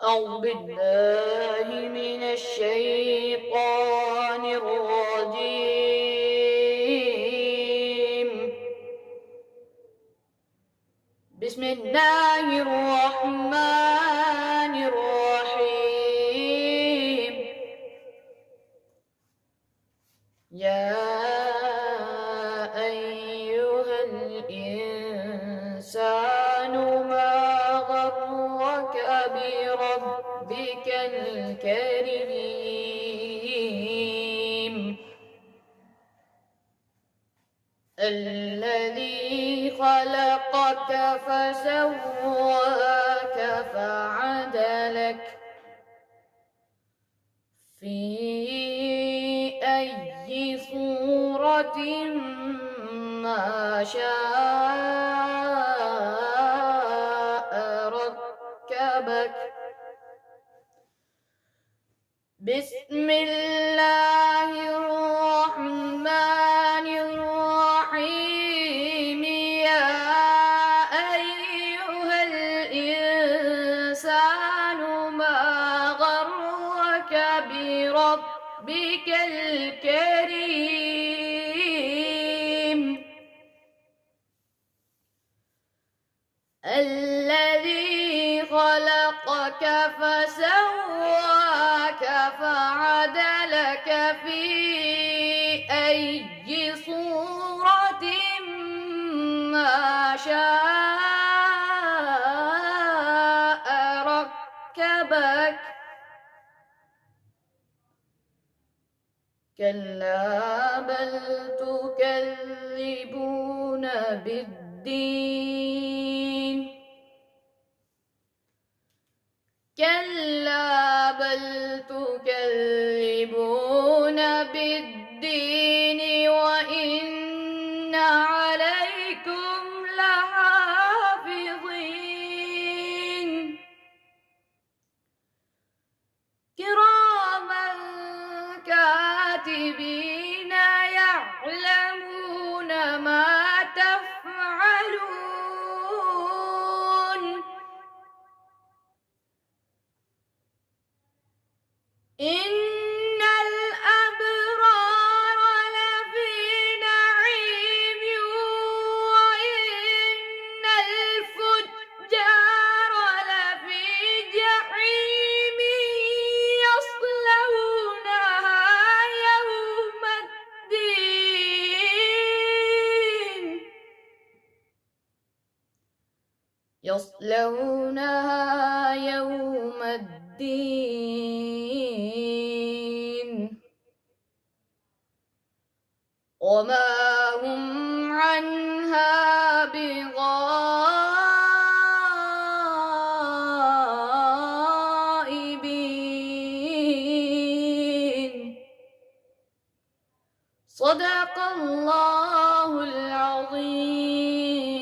أعوذ بالله من الشيطان الرجيم. بسم الله الرحمن الرحيم. يا أيها الإنسان ما غرك بربك الكريم الذي خلقك فسواك فعدلك في أي صورة ما شاء ركبك. بسم الله الرحمن الرحيم. يا أيها الإنسان ما غرك بربك الكريم الذي خلقك فسواك فعدلك في أي صورة ما شاء ركبك. كلا بل تكذبون بالدين. كلا بل تكذبون بالدين وإن عليكم لحافظين كراما كاتبين يعلمون ما تفعلون. إن الأبرار لفي نعيم وإن الفجار لفي جحيم يصلونها يوم الدين. يصلونها يوم الدين وما هم عنها بغائبين. صدق الله العظيم.